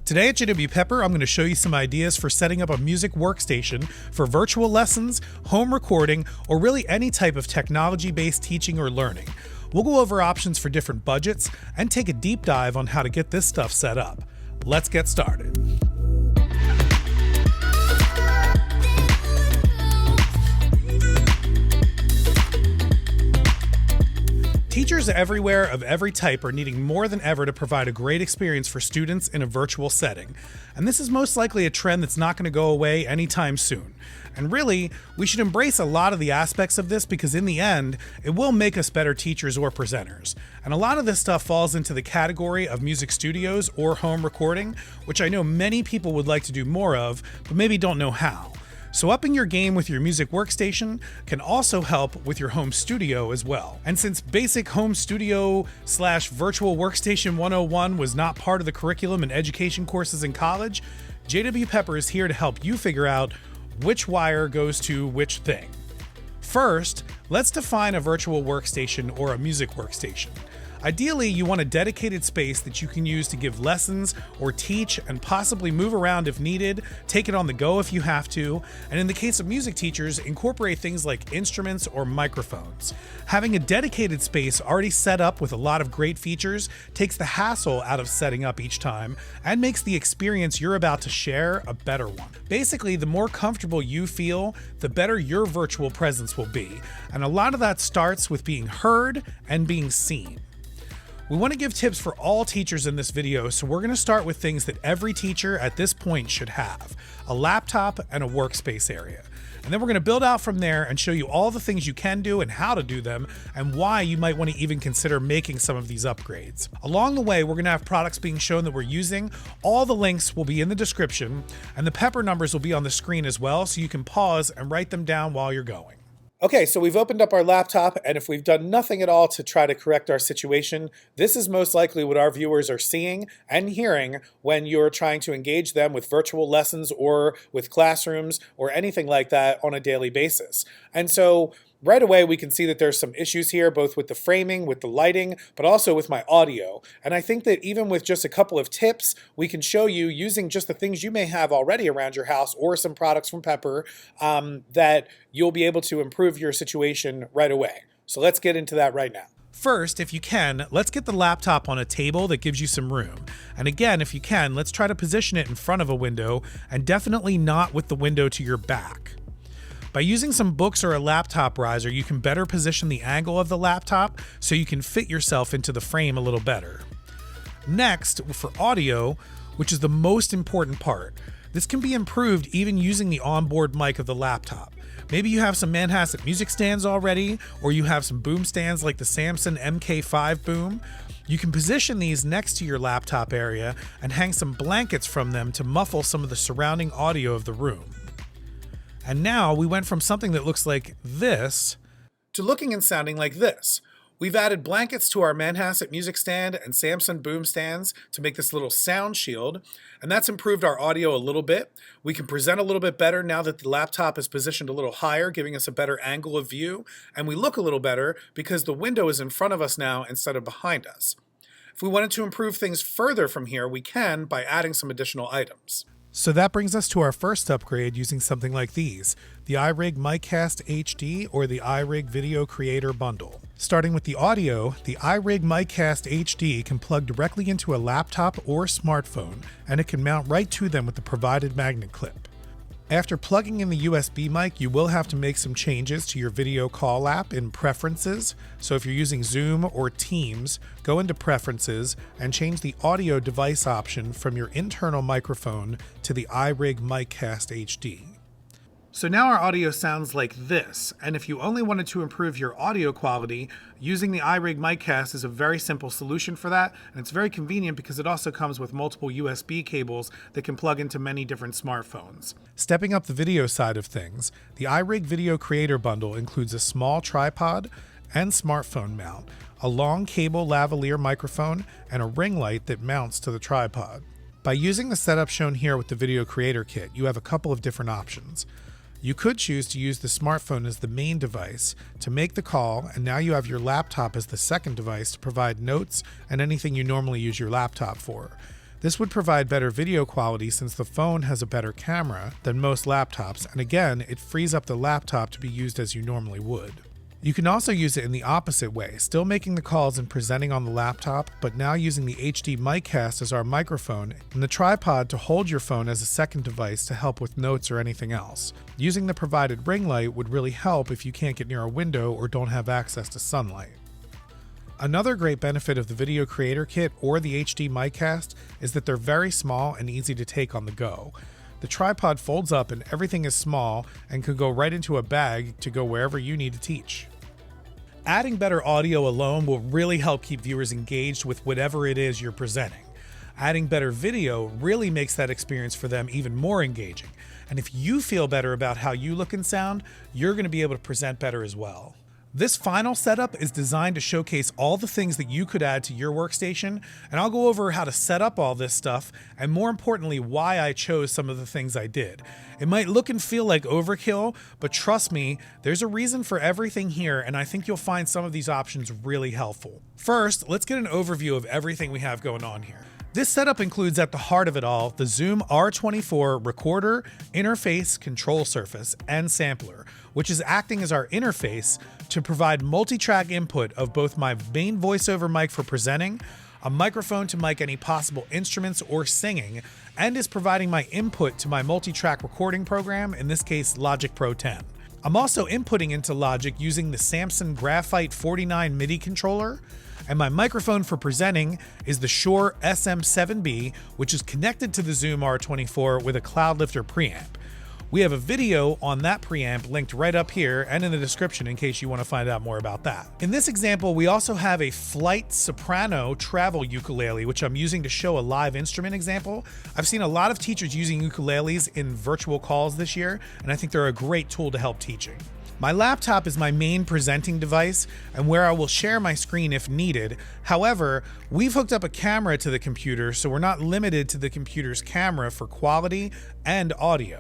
Today at JW Pepper, I'm going to show you some ideas for setting up a music workstation for virtual lessons, home recording, or really any type of technology-based teaching or learning. We'll go over options for different budgets and take a deep dive on how to get this stuff set up. Let's get started. Teachers everywhere of every type are needing more than ever to provide a great experience for students in a virtual setting. And this is most likely a trend that's not going to go away anytime soon. And really, we should embrace a lot of the aspects of this because in the end, it will make us better teachers or presenters. And a lot of this stuff falls into the category of music studios or home recording, which I know many people would like to do more of, but maybe don't know how. So upping your game with your music workstation can also help with your home studio as well. And since basic home studio / virtual workstation 101 was not part of the curriculum and education courses in college, JW Pepper is here to help you figure out which wire goes to which thing. First, let's define a virtual workstation or a music workstation. Ideally, you want a dedicated space that you can use to give lessons or teach and possibly move around if needed, take it on the go if you have to, and in the case of music teachers, incorporate things like instruments or microphones. Having a dedicated space already set up with a lot of great features takes the hassle out of setting up each time and makes the experience you're about to share a better one. Basically, the more comfortable you feel, the better your virtual presence will be, and a lot of that starts with being heard and being seen. We want to give tips for all teachers in this video, so we're going to start with things that every teacher at this point should have: a laptop and a workspace area. And then we're going to build out from there and show you all the things you can do and how to do them and why you might want to even consider making some of these upgrades. Along the way, we're going to have products being shown that we're using. All the links will be in the description and the Pepper numbers will be on the screen as well, so you can pause and write them down while you're going. Okay, so we've opened up our laptop, and if we've done nothing at all to try to correct our situation, this is most likely what our viewers are seeing and hearing when you're trying to engage them with virtual lessons or with classrooms or anything like that on a daily basis. And so right away, we can see that there's some issues here, both with the framing, with the lighting, but also with my audio. And I think that even with just a couple of tips, we can show you using just the things you may have already around your house or some products from Pepper that you'll be able to improve your situation right away. So let's get into that right now. First, if you can, let's get the laptop on a table that gives you some room. And again, if you can, let's try to position it in front of a window and definitely not with the window to your back. By using some books or a laptop riser, you can better position the angle of the laptop so you can fit yourself into the frame a little better. Next, for audio, which is the most important part, this can be improved even using the onboard mic of the laptop. Maybe you have some Manhasset music stands already, or you have some boom stands like the Samson MK5 boom. You can position these next to your laptop area and hang some blankets from them to muffle some of the surrounding audio of the room. And now we went from something that looks like this to looking and sounding like this. We've added blankets to our Manhasset music stand and Samson boom stands to make this little sound shield, and that's improved our audio a little bit. We can present a little bit better now that the laptop is positioned a little higher, giving us a better angle of view, and we look a little better because the window is in front of us now instead of behind us. If we wanted to improve things further from here, we can by adding some additional items. So that brings us to our first upgrade using something like these, the iRig MicCast HD or the iRig Video Creator Bundle. Starting with the audio, the iRig MicCast HD can plug directly into a laptop or smartphone, and it can mount right to them with the provided magnet clip. After plugging in the USB mic, you will have to make some changes to your video call app in Preferences. So if you're using Zoom or Teams, go into Preferences and change the audio device option from your internal microphone to the iRig MicCast HD. So now our audio sounds like this, and if you only wanted to improve your audio quality, using the iRig MicCast is a very simple solution for that, and it's very convenient because it also comes with multiple USB cables that can plug into many different smartphones. Stepping up the video side of things, the iRig Video Creator Bundle includes a small tripod and smartphone mount, a long cable lavalier microphone, and a ring light that mounts to the tripod. By using the setup shown here with the Video Creator Kit, you have a couple of different options. You could choose to use the smartphone as the main device to make the call, and now you have your laptop as the second device to provide notes and anything you normally use your laptop for. This would provide better video quality since the phone has a better camera than most laptops, and again, it frees up the laptop to be used as you normally would. You can also use it in the opposite way, still making the calls and presenting on the laptop, but now using the HD MicCast as our microphone and the tripod to hold your phone as a second device to help with notes or anything else. Using the provided ring light would really help if you can't get near a window or don't have access to sunlight. Another great benefit of the Video Creator Kit or the HD MicCast is that they're very small and easy to take on the go. The tripod folds up and everything is small and can go right into a bag to go wherever you need to teach. Adding better audio alone will really help keep viewers engaged with whatever it is you're presenting. Adding better video really makes that experience for them even more engaging. And if you feel better about how you look and sound, you're going to be able to present better as well. This final setup is designed to showcase all the things that you could add to your workstation, and I'll go over how to set up all this stuff, and more importantly, why I chose some of the things I did. It might look and feel like overkill, but trust me, there's a reason for everything here, and I think you'll find some of these options really helpful. First, let's get an overview of everything we have going on here. This setup includes at the heart of it all the Zoom R24 recorder, interface, control surface, and sampler, which is acting as our interface to provide multi-track input of both my main voiceover mic for presenting, a microphone to mic any possible instruments or singing, and is providing my input to my multi-track recording program, in this case Logic Pro 10. I'm also inputting into Logic using the Samson Graphite 49 MIDI controller, and my microphone for presenting is the Shure SM7B, which is connected to the Zoom R24 with a Cloudlifter preamp. We have a video on that preamp linked right up here and in the description in case you want to find out more about that. In this example, we also have a Flight Soprano travel ukulele, which I'm using to show a live instrument example. I've seen a lot of teachers using ukuleles in virtual calls this year, and I think they're a great tool to help teaching. My laptop is my main presenting device and where I will share my screen if needed. However, we've hooked up a camera to the computer, so we're not limited to the computer's camera for quality and audio.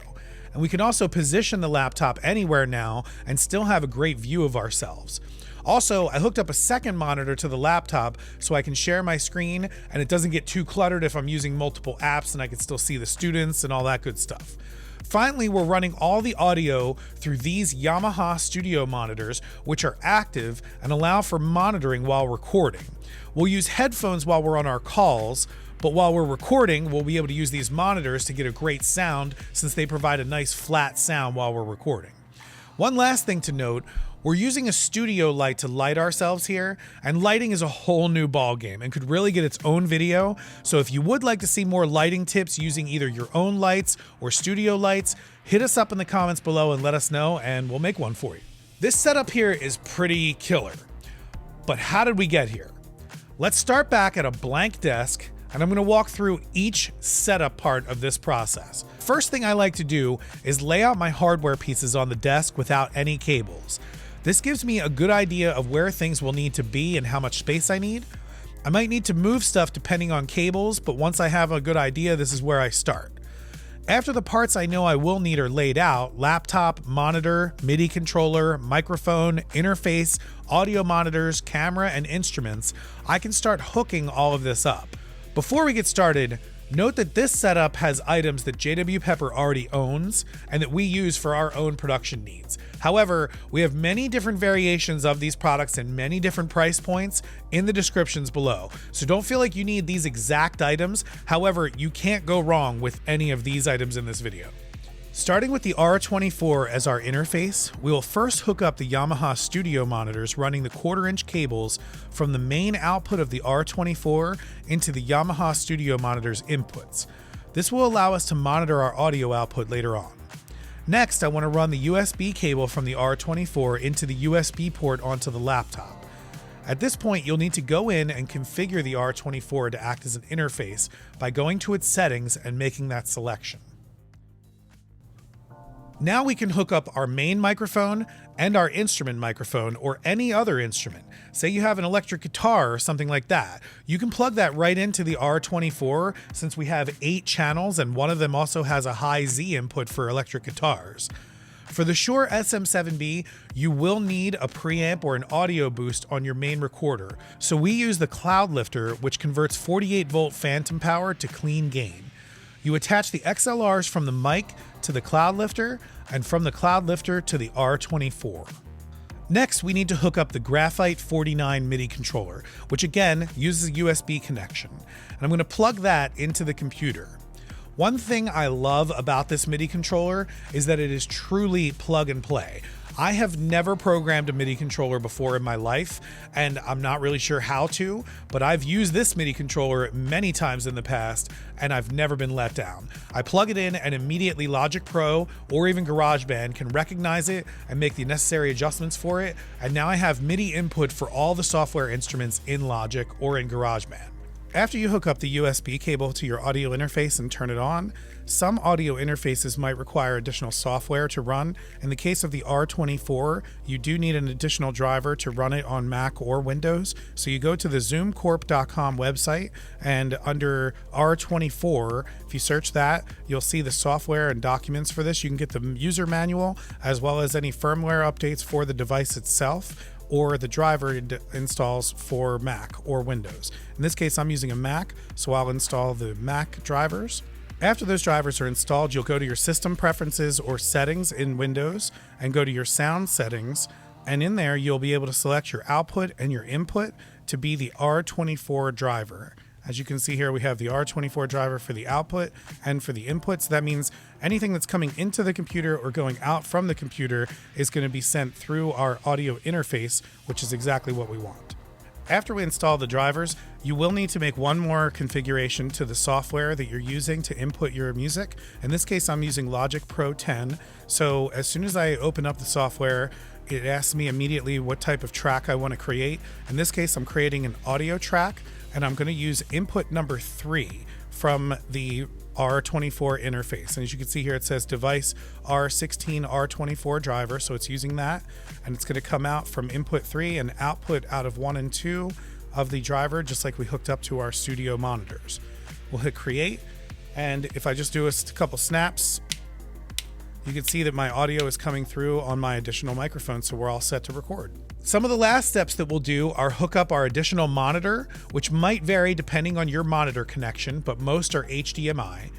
And we can also position the laptop anywhere now and still have a great view of ourselves. Also, I hooked up a second monitor to the laptop so I can share my screen and it doesn't get too cluttered if I'm using multiple apps, and I can still see the students and all that good stuff. Finally, we're running all the audio through these Yamaha Studio monitors, which are active and allow for monitoring while recording. We'll use headphones while we're on our calls, but while we're recording, we'll be able to use these monitors to get a great sound since they provide a nice flat sound while we're recording. One last thing to note, we're using a studio light to light ourselves here, and lighting is a whole new ballgame and could really get its own video. So if you would like to see more lighting tips using either your own lights or studio lights, hit us up in the comments below and let us know, and we'll make one for you. This setup here is pretty killer. But how did we get here? Let's start back at a blank desk, and I'm going to walk through each setup part of this process. First thing I like to do is lay out my hardware pieces on the desk without any cables. This gives me a good idea of where things will need to be and how much space I need. I might need to move stuff depending on cables, but once I have a good idea, this is where I start. After the parts I know I will need are laid out, laptop, monitor, MIDI controller, microphone, interface, audio monitors, camera, and instruments, I can start hooking all of this up. Before we get started, note that this setup has items that JW Pepper already owns and that we use for our own production needs. However, we have many different variations of these products and many different price points in the descriptions below. So don't feel like you need these exact items. However, you can't go wrong with any of these items in this video. Starting with the R24 as our interface, we will first hook up the Yamaha Studio monitors running the 1/4-inch cables from the main output of the R24 into the Yamaha Studio monitors inputs. This will allow us to monitor our audio output later on. Next, I want to run the USB cable from the R24 into the USB port onto the laptop. At this point, you'll need to go in and configure the R24 to act as an interface by going to its settings and making that selection. Now we can hook up our main microphone and our instrument microphone or any other instrument. Say you have an electric guitar or something like that. You can plug that right into the R24 since we have 8 channels and one of them also has a high Z input for electric guitars. For the Shure SM7B, you will need a preamp or an audio boost on your main recorder. So we use the Cloud Lifter, which converts 48 volt phantom power to clean gain. You attach the XLRs from the mic to the Cloud Lifter and from the Cloud Lifter to the R24. Next, we need to hook up the Graphite 49 MIDI controller, which again uses a USB connection. And I'm going to plug that into the computer. One thing I love about this MIDI controller is that it is truly plug and play. I have never programmed a MIDI controller before in my life, and I'm not really sure how to, but I've used this MIDI controller many times in the past, and I've never been let down. I plug it in and immediately Logic Pro or even GarageBand can recognize it and make the necessary adjustments for it, and now I have MIDI input for all the software instruments in Logic or in GarageBand. After you hook up the USB cable to your audio interface and turn it on, some audio interfaces might require additional software to run. In the case of the R24, you do need an additional driver to run it on Mac or Windows. So you go to the zoomcorp.com website, and under R24, if you search that, you'll see the software and documents for this. You can get the user manual as well as any firmware updates for the device itself, or the driver it installs for Mac or Windows. In this case, I'm using a Mac, so I'll install the Mac drivers. After those drivers are installed, you'll go to your system preferences or settings in Windows and go to your sound settings. And in there, you'll be able to select your output and your input to be the R24 driver. As you can see here, we have the R24 driver for the output and for the inputs. That means anything that's coming into the computer or going out from the computer is going to be sent through our audio interface, which is exactly what we want. After we install the drivers, you will need to make one more configuration to the software that you're using to input your music. In this case, I'm using Logic Pro 10. So as soon as I open up the software, it asks me immediately what type of track I want to create. In this case, I'm creating an audio track, and I'm going to use input number 3 from the R24 interface. And as you can see here, it says device R16 R24 driver. So it's using that, and it's going to come out from input 3 and output out of 1 and 2 of the driver, just like we hooked up to our studio monitors. We'll hit create. And if I just do a couple snaps, you can see that my audio is coming through on my additional microphone. So we're all set to record. Some of the last steps that we'll do are hook up our additional monitor, which might vary depending on your monitor connection, but most are HDMI.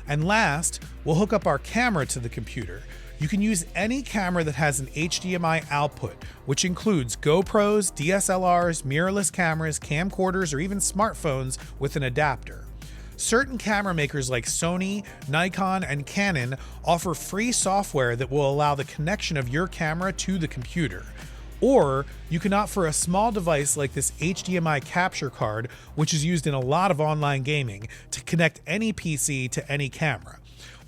And last, we'll hook up our camera to the computer. You can use any camera that has an HDMI output, which includes GoPros, DSLRs, mirrorless cameras, camcorders, or even smartphones with an adapter. Certain camera makers like Sony, Nikon, and Canon offer free software that will allow the connection of your camera to the computer. Or you can opt for a small device like this HDMI capture card, which is used in a lot of online gaming to connect any PC to any camera.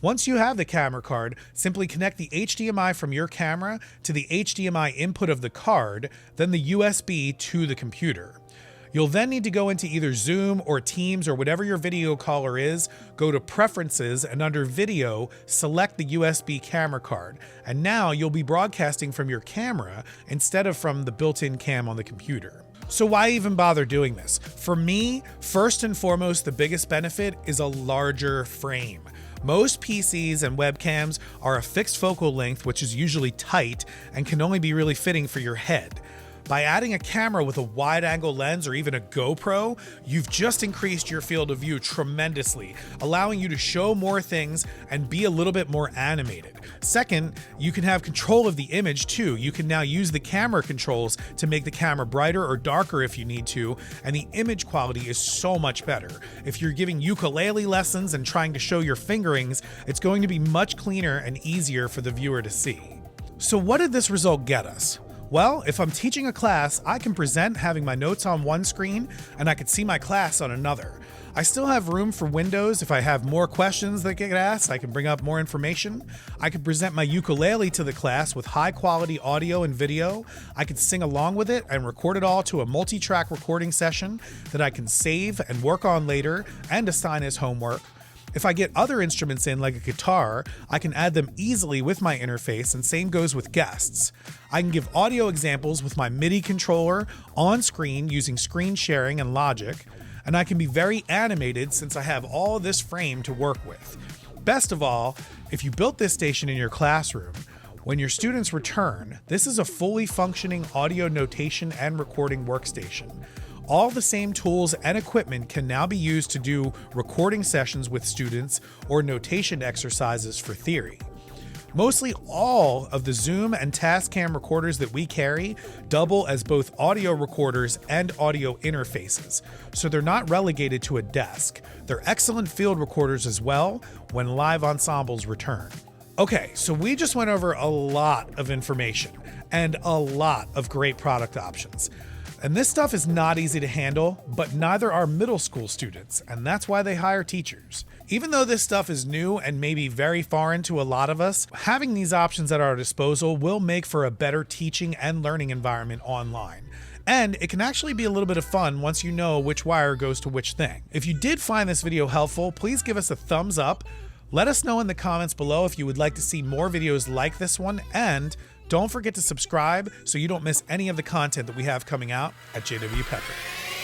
Once you have the camera card, simply connect the HDMI from your camera to the HDMI input of the card, then the USB to the computer. You'll then need to go into either Zoom or Teams or whatever your video caller is, go to Preferences, and under Video, select the USB camera card. And now you'll be broadcasting from your camera instead of from the built-in cam on the computer. So why even bother doing this? For me, first and foremost, the biggest benefit is a larger frame. Most PCs and webcams are a fixed focal length, which is usually tight and can only be really fitting for your head. By adding a camera with a wide-angle lens or even a GoPro, you've just increased your field of view tremendously, allowing you to show more things and be a little bit more animated. Second, you can have control of the image too. You can now use the camera controls to make the camera brighter or darker if you need to, and the image quality is so much better. If you're giving ukulele lessons and trying to show your fingerings, it's going to be much cleaner and easier for the viewer to see. So what did this result get us? Well, if I'm teaching a class, I can present having my notes on one screen and I can see my class on another. I still have room for windows. If I have more questions that get asked, I can bring up more information. I can present my ukulele to the class with high quality audio and video. I can sing along with it and record it all to a multi-track recording session that I can save and work on later and assign as homework. If I get other instruments in, like a guitar, I can add them easily with my interface, and same goes with guests. I can give audio examples with my MIDI controller on screen using screen sharing and Logic, and I can be very animated since I have all this frame to work with. Best of all, if you built this station in your classroom, When your students return, this is a fully functioning audio notation and recording workstation. All the same tools and equipment can now be used to do recording sessions with students or notation exercises for theory. Mostly all of the Zoom and Tascam recorders that we carry double as both audio recorders and audio interfaces, so they're not relegated to a desk. They're excellent field recorders as well when live ensembles return. Okay, so we just went over a lot of information and a lot of great product options. And this stuff is not easy to handle, but neither are middle school students, and that's why they hire teachers. Even though this stuff is new and maybe very foreign to a lot of us, having these options at our disposal will make for a better teaching and learning environment online. And it can actually be a little bit of fun once you know which wire goes to which thing. If you did find this video helpful, please give us a thumbs up. Let us know in the comments below if you would like to see more videos like this one, and don't forget to subscribe so you don't miss any of the content that we have coming out at JW Pepper.